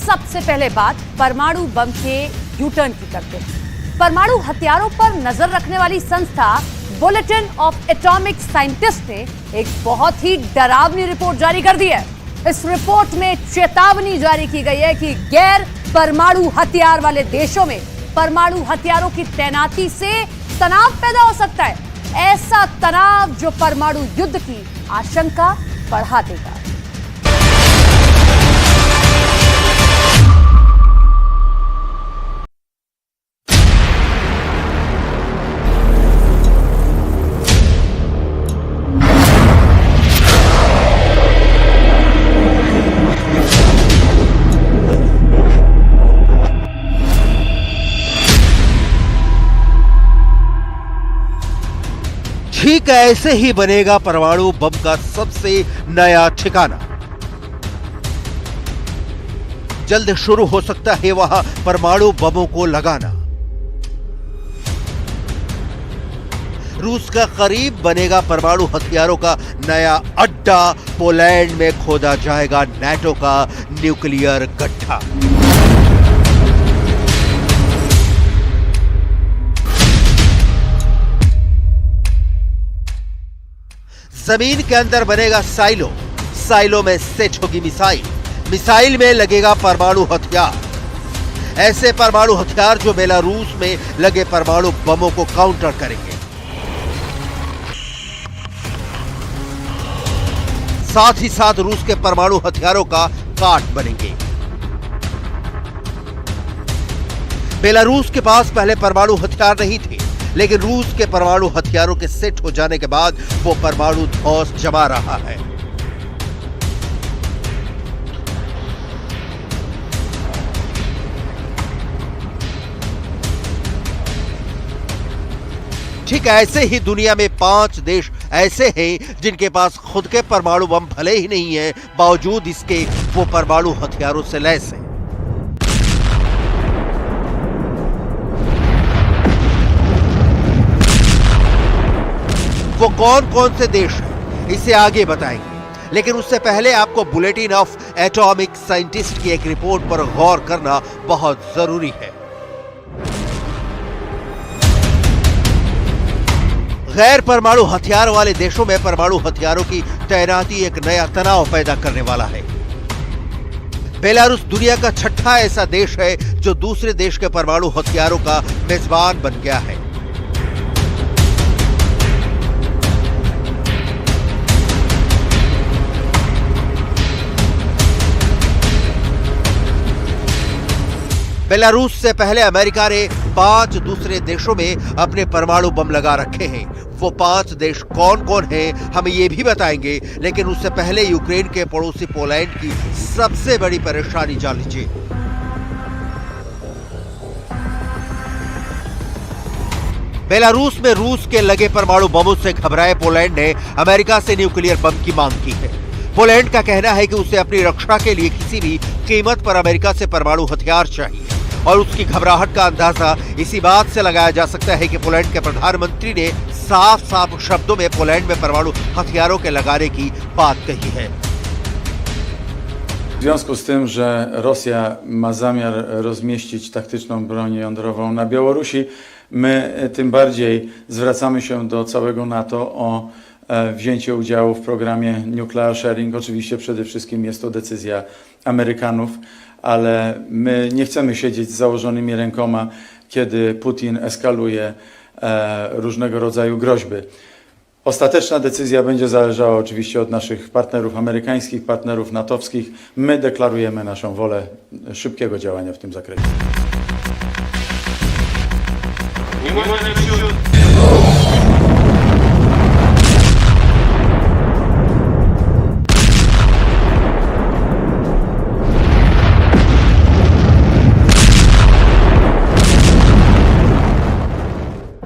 सबसे पहले बात परमाणु बम के यूटर्न की करते हैं। परमाणु हथियारों पर नजर रखने वाली संस्था बुलेटिन ऑफ एटॉमिक साइंटिस्ट ने एक बहुत ही डरावनी रिपोर्ट जारी कर दी है। इस रिपोर्ट में चेतावनी जारी की गई है कि गैर परमाणु हथियार वाले देशों में परमाणु हथियारों की तैनाती से तनाव पैदा हो सकता है, ऐसा तनाव जो परमाणु युद्ध की आशंका बढ़ा देगा। ठीक ऐसे ही बनेगा परमाणु बम का सबसे नया ठिकाना। जल्द शुरू हो सकता है वहां परमाणु बमों को लगाना। रूस का करीब बनेगा परमाणु हथियारों का नया अड्डा। पोलैंड में खोदा जाएगा नाटो का न्यूक्लियर गड्ढा। जमीन के अंदर बनेगा साइलो। साइलो में सेट होगी मिसाइल। मिसाइल में लगेगा परमाणु हथियार। ऐसे परमाणु हथियार जो बेलारूस में लगे परमाणु बमों को काउंटर करेंगे। साथ ही साथ रूस के परमाणु हथियारों का काट बनेंगे। बेलारूस के पास पहले परमाणु हथियार नहीं थे, लेकिन रूस के परमाणु हथियारों के सेट हो जाने के बाद वो परमाणु धौंस जमा रहा है। ठीक ऐसे ही दुनिया में 5 देश ऐसे हैं जिनके पास खुद के परमाणु बम भले ही नहीं है, बावजूद इसके वो परमाणु हथियारों से लैस हैं। वो कौन कौन से देश हैं इसे आगे बताएंगे, लेकिन उससे पहले आपको बुलेटिन ऑफ एटॉमिक साइंटिस्ट की एक रिपोर्ट पर गौर करना बहुत जरूरी है। गैर परमाणु हथियार वाले देशों में परमाणु हथियारों की तैनाती एक नया तनाव पैदा करने वाला है। बेलारूस दुनिया का 6ठा ऐसा देश है जो दूसरे देश के परमाणु हथियारों का मेजबान बन गया है। बेलारूस से पहले अमेरिका ने 5 दूसरे देशों में अपने परमाणु बम लगा रखे हैं। वो 5 देश कौन कौन हैं हम ये भी बताएंगे, लेकिन उससे पहले यूक्रेन के पड़ोसी पोलैंड की सबसे बड़ी परेशानी जान लीजिए। बेलारूस में रूस के लगे परमाणु बमों से घबराए पोलैंड ने अमेरिका से न्यूक्लियर बम की मांग की है। पोलैंड का कहना है कि उसे अपनी रक्षा के लिए किसी भी कीमत पर अमेरिका से परमाणु हथियार चाहिए, और उसकी घबराहट का अंदाजा इसी बात से लगाया जा सकता है कि पोलैंड के प्रधानमंत्री ने साफ साफ शब्दों में पोलैंड में परमाणु हथियारों के लगाने की बात कही है। W związku z tym, że Rosja ma zamiar rozmieścić taktyczną broń jądrową na Białorusi, my tym bardziej zwracamy się do całego NATO o wzięcie udziału w programie Nuclear Sharing. Oczywiście przede wszystkim jest to decyzja Amerykanów, ale my nie chcemy siedzieć z założonymi rękoma, kiedy Putin eskaluje różnego rodzaju groźby. Ostateczna decyzja będzie zależała oczywiście od naszych partnerów amerykańskich, partnerów natowskich. My deklarujemy naszą wolę szybkiego działania w tym zakresie.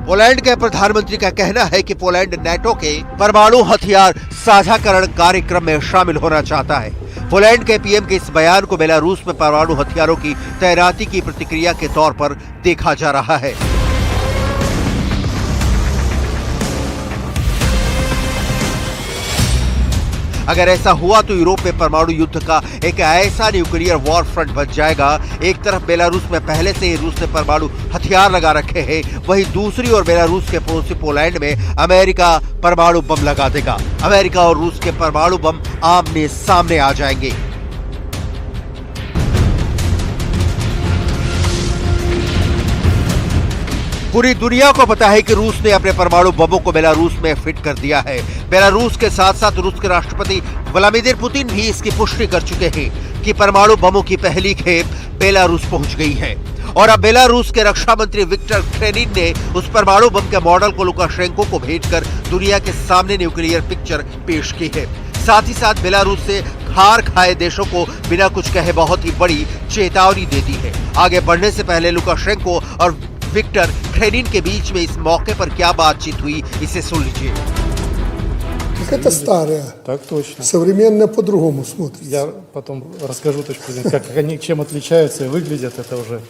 Poland के प्रधानमंत्री का कहना है कि Poland NATO के परमाणु हथियार साझाकरण कार्यक्रम में शामिल होना चाहता है। पोलैंड के पीएम के इस बयान को बेलारूस में परमाणु हथियारों की तैनाती की प्रतिक्रिया के तौर पर देखा जा रहा है। अगर ऐसा हुआ तो यूरोप में परमाणु युद्ध का एक ऐसा न्यूक्लियर वॉर फ्रंट बन जाएगा। एक तरफ बेलारूस में पहले से ही रूस ने परमाणु हथियार लगा रखे हैं, वहीं दूसरी ओर बेलारूस के पड़ोसी पोलैंड में अमेरिका परमाणु बम लगा देगा। अमेरिका और रूस के परमाणु बम आमने सामने आ जाएंगे। पूरी दुनिया को पता है कि रूस ने अपने परमाणु बमों को बेलारूस में फिट कर दिया है। बेलारूस के साथ साथ रूस के राष्ट्रपति व्लादिमीर पुतिन भी इसकी पुष्टि कर चुके हैं कि परमाणु बमों की पहली खेप बेलारूस पहुंच गई है। और अब बेलारूस के रक्षा मंत्री विक्टर क्रेनिन ने उस परमाणु बम के मॉडल को लुकाशेंको को भेजकर दुनिया के सामने न्यूक्लियर पिक्चर पेश की है। साथ ही साथ बेलारूस से हार खाए देशों को बिना कुछ कहे बहुत ही बड़ी चेतावनी दे दी है। आगे बढ़ने से पहले लुकाशेंको और विक्टर क्रेनिन के बीच में इस मौके पर क्या बातचीत हुई, इसे सुन लीजिए। Это старое. Так точно. Современное по-другому смотрится. Я потом расскажу точку зрения, как они чем отличаются и выглядят это уже.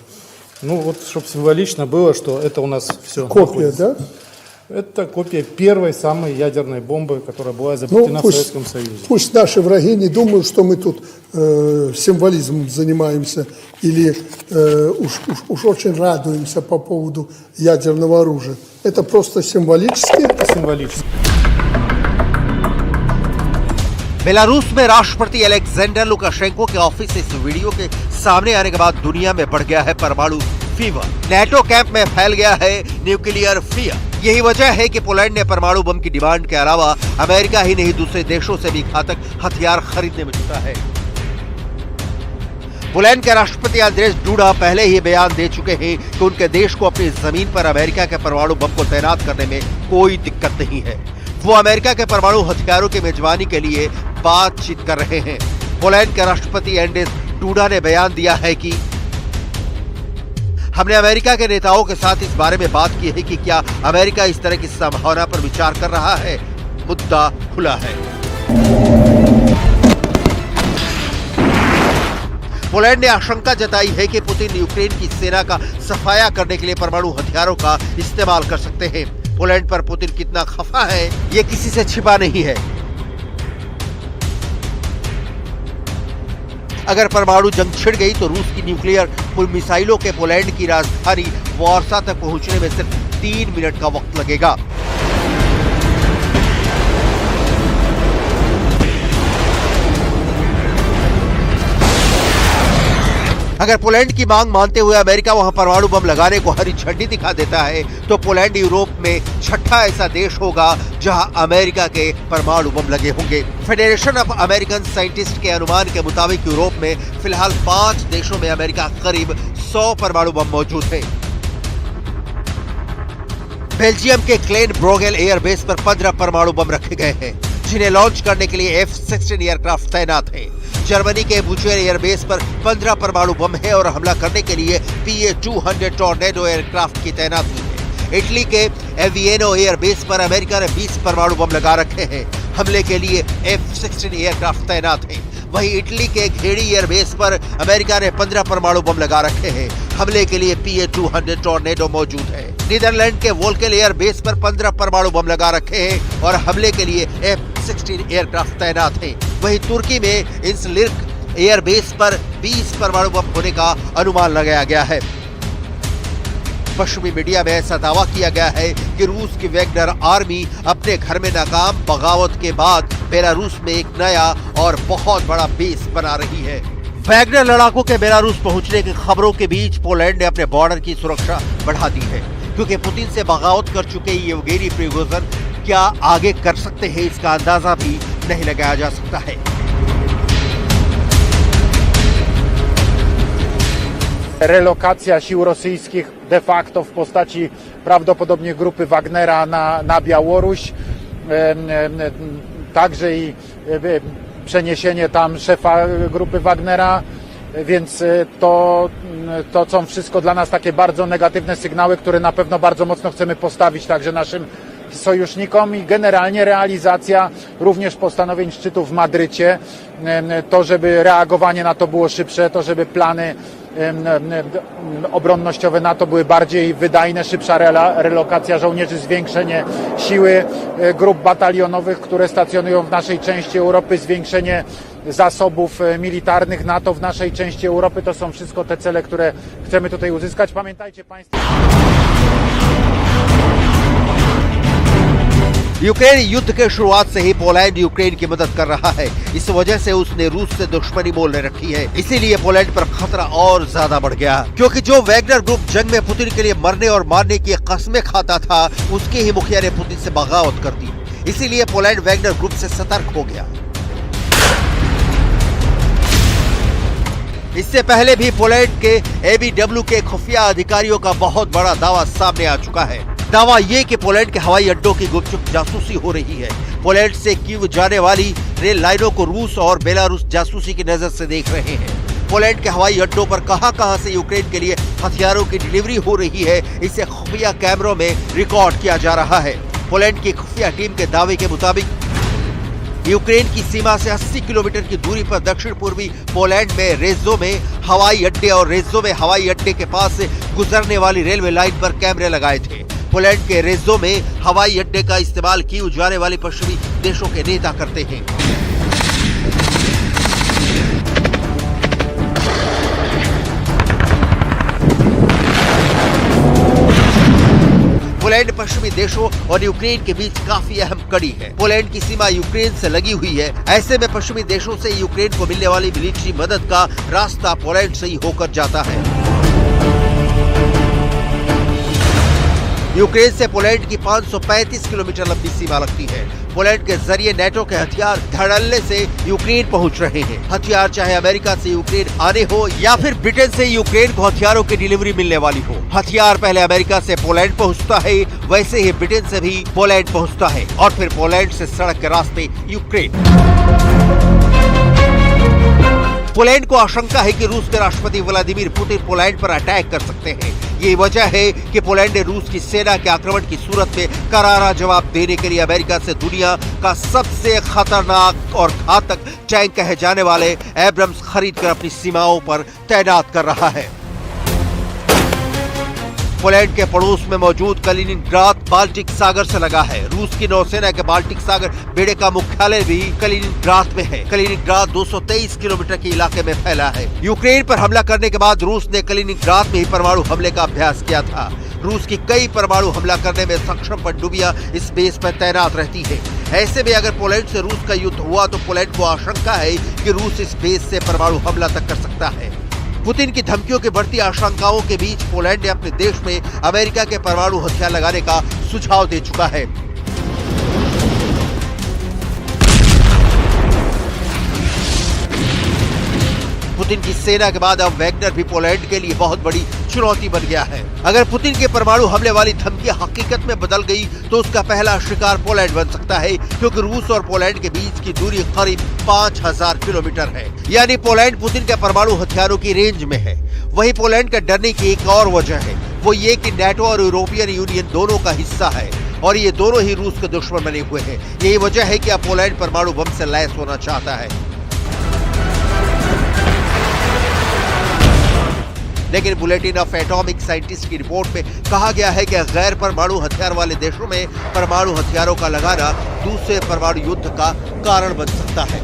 Ну вот, чтобы символично было, что это у нас все. Копия, да? Это копия первой самой ядерной бомбы, которая была изобретена в Советском Союзе. Пусть наши враги не думают, что мы тут символизмом занимаемся или уж очень радуемся по поводу ядерного оружия. Это просто символически. Это символически. बेलारूस में राष्ट्रपति अलेक्जेंडर लुकाशेंको के ऑफिस से इस वीडियो के सामने आने के बाद दुनिया में बढ़ गया है परमाणु फीवर। नेटो कैंप में फैल गया है न्यूक्लियर फियर। यही वजह है कि पोलैंड ने परमाणु बम की डिमांड के अलावा अमेरिका ही नहीं दूसरे देशों से भी घातक हथियार खरीदने में जुटा है। पोलैंड के राष्ट्रपति आंद्रेज डूडा पहले ही बयान दे चुके हैं कि उनके देश को अपनी जमीन पर अमेरिका के परमाणु बम को तैनात करने में कोई दिक्कत नहीं है। वो अमेरिका के परमाणु हथियारों की मेजबानी के लिए बातचीत कर रहे हैं। पोलैंड के राष्ट्रपति आंद्रेज डूडा ने बयान दिया है कि हमने अमेरिका के नेताओं के साथ इस बारे में बात की है कि क्या अमेरिका इस तरह की संभावना पर विचार कर रहा है। मुद्दा खुला है। पोलैंड ने आशंका जताई है कि पुतिन यूक्रेन की सेना का सफाया करने के लिए परमाणु हथियारों का इस्तेमाल कर सकते हैं। पोलैंड पर पुतिन कितना खफा है, ये किसी से छिपा नहीं है। अगर परमाणु जंग छिड़ गई तो रूस की न्यूक्लियर मिसाइलों के पोलैंड की राजधानी वार्सा तक पहुंचने में सिर्फ 3 मिनट का वक्त लगेगा। अगर पोलैंड की मांग मानते हुए अमेरिका वहां परमाणु बम लगाने को हरी झंडी दिखा देता है तो पोलैंड यूरोप में छठा ऐसा देश होगा जहां अमेरिका के परमाणु बम लगे होंगे। फेडरेशन ऑफ अमेरिकन साइंटिस्ट के अनुमान के मुताबिक यूरोप में फिलहाल 5 देशों में अमेरिका करीब 100 परमाणु बम मौजूद है। बेल्जियम के क्लेन ब्रोगेल एयरबेस पर 15 परमाणु बम रखे गए हैं, जिन्हें लॉन्च करने के लिए F-16 एयरक्राफ्ट तैनात है। जर्मनी के बुचेर एयरबेस पर 15 परमाणु बम है और हमला करने के लिए PA-200 टॉर्नेडो एयरक्राफ्ट की तैनाती है। इटली के एविएनो एयरबेस पर अमेरिका ने 20 परमाणु बम लगा रखे हैं। हमले के लिए F-16 एयरक्राफ्ट तैनात है। वहीं इटली के घेड़ी एयरबेस पर अमेरिका ने 15 परमाणु बम लगा रखे हैं। हमले के लिए PA-200 टॉर्नेडो मौजूद है। नीदरलैंड के वोल्केल एयरबेस पर 15 परमाणु बम लगा रखे हैं और हमले के लिए F-16 एयरक्राफ्ट तैनात है। वहीं तुर्की में इंसलिर्क एयरबेस पर 20 परमाणु बम होने का अनुमान लगाया गया है। पश्चिमी मीडिया में ऐसा दावा किया गया है कि रूस की वैगनर आर्मी अपने घर में नाकाम बगावत के बाद बेलारूस में एक नया और बहुत बड़ा बेस बना रही है। वैगनर लड़ाकों के बेलारूस पहुंचने की खबरों के बीच पोलैंड ने अपने बॉर्डर की सुरक्षा बढ़ा दी है, क्योंकि पुतिन से बगावत कर चुके येवगेनी प्रिगोजिन क्या आगे कर सकते हैं, इसका अंदाजा भी नहीं लगाया जा सकता है। Relokacja sił rosyjskich de facto w postaci prawdopodobnie grupy Wagnera na Białoruś, także i przeniesienie tam szefa grupy Wagnera, więc to są wszystko dla nas takie bardzo negatywne sygnały, które na pewno bardzo mocno chcemy postawić także naszym sojusznikom i generalnie realizacja również postanowień szczytu w Madrycie, to żeby reagowanie na to było szybsze, to żeby plany obronnościowe NATO były bardziej wydajne, szybsza relokacja żołnierzy, zwiększenie siły grup batalionowych, które stacjonują w naszej części Europy, zwiększenie zasobów militarnych NATO w naszej części Europy. To są wszystko te cele, które chcemy tutaj uzyskać. Pamiętajcie Państwo... Ukraine युद्ध के शुरुआत से ही Poland Ukraine की मदद कर रहा है। इस वजह से उसने रूस से दुश्मनी मोल रखी है। इसीलिए पोलैंड पर खतरा और ज्यादा बढ़ गया, क्योंकि जो वैगनर ग्रुप जंग में पुतिन के लिए मरने और मारने की कस्में खाता था, उसके ही मुखिया ने पुतिन से बगावत कर दी। इसीलिए पोलैंड वैगनर ग्रुप से सतर्क हो गया। इससे पहले भी पोलैंड के एबीडब्ल्यू के खुफिया अधिकारियों का बहुत बड़ा दावा सामने आ चुका है। दावा ये कि पोलैंड के हवाई अड्डों की गुपचुप जासूसी हो रही है। पोलैंड से कीव जाने वाली रेल लाइनों को रूस और बेलारूस जासूसी की नजर से देख रहे हैं। पोलैंड के हवाई अड्डों पर कहां-कहां से यूक्रेन के लिए हथियारों की डिलीवरी हो रही है, इसे खुफिया कैमरों में रिकॉर्ड किया जा रहा है। पोलैंड की खुफिया टीम के दावे के मुताबिक यूक्रेन की सीमा से 80 किलोमीटर की दूरी पर दक्षिण पूर्वी पोलैंड में रेजो में हवाई अड्डे और रेजो में हवाई अड्डे के पास से गुजरने वाली रेलवे लाइन पर कैमरे लगाए थे। पोलैंड के रेजो में हवाई अड्डे का इस्तेमाल कीव जाने वाले पश्चिमी देशों के नेता करते हैं। पोलैंड पश्चिमी देशों और यूक्रेन के बीच काफी अहम कड़ी है। पोलैंड की सीमा यूक्रेन से लगी हुई है। ऐसे में पश्चिमी देशों से यूक्रेन को मिलने वाली मिलिट्री मदद का रास्ता पोलैंड से ही होकर जाता है। यूक्रेन से पोलैंड की 535 किलोमीटर लंबी सीमा लगती है। पोलैंड के जरिए नेटो के हथियार धड़ल्ले से यूक्रेन पहुंच रहे हैं। हथियार चाहे अमेरिका से यूक्रेन आने हो या फिर ब्रिटेन से यूक्रेन को हथियारों की डिलीवरी मिलने वाली हो, हथियार पहले अमेरिका से पोलैंड पहुंचता है, वैसे ही ब्रिटेन से भी पोलैंड पहुंचता है और फिर पोलैंड से सड़क के रास्ते यूक्रेन। पोलैंड को आशंका है कि रूस के राष्ट्रपति व्लादिमीर पुतिन पोलैंड पर अटैक कर सकते हैं। यही वजह है कि पोलैंड ने रूस की सेना के आक्रमण की सूरत में करारा जवाब देने के लिए अमेरिका से दुनिया का सबसे खतरनाक और घातक टैंक कहे जाने वाले एब्रम्स खरीदकर अपनी सीमाओं पर तैनात कर रहा है। पोलैंड के पड़ोस में मौजूद कलिनिनग्राद बाल्टिक सागर से लगा है। रूस की नौसेना के बाल्टिक सागर बेड़े का मुख्यालय भी कलिनिनग्राद में है। कलिनिनग्राद 223 किलोमीटर के इलाके में फैला है। यूक्रेन पर हमला करने के बाद रूस ने कलिनिनग्राद में ही परमाणु हमले का अभ्यास किया था। रूस की कई परमाणु हमला करने में सक्षम पनडुब्बियां इस बेस पर तैनात रहती है। ऐसे में अगर पोलैंड से रूस का युद्ध हुआ तो पोलैंड को आशंका है कि रूस इस बेस से परमाणु हमला तक कर सकता है। पुतिन की धमकियों की बढ़ती आशंकाओं के बीच पोलैंड ने अपने देश में अमेरिका के परमाणु हथियार लगाने का सुझाव दे चुका है। पुतिन की सेना के बाद अब वैगनर भी पोलैंड के लिए बहुत बड़ी चुनौती बन गया है। अगर पुतिन के परमाणु हमले वाली धमकी हकीकत में बदल गई तो उसका पहला शिकार पोलैंड बन सकता है, क्योंकि रूस और पोलैंड के बीच की दूरी करीब 5000 किलोमीटर है। यानी पोलैंड पुतिन के परमाणु हथियारों की रेंज में है। वहीं पोलैंड का डरने की एक और वजह है, वो ये कि नेटो और यूरोपियन यूनियन दोनों का हिस्सा है और ये दोनों ही रूस के दुश्मन बने हुए हैं। यही वजह है कि अब पोलैंड परमाणु बम से लैस होना चाहता है। लेकिन बुलेटिन ऑफ एटॉमिक साइंटिस्ट की रिपोर्ट में कहा गया है कि गैर परमाणु हथियार वाले देशों में परमाणु हथियारों का लगाना दूसरे परमाणु युद्ध का कारण बन सकता है।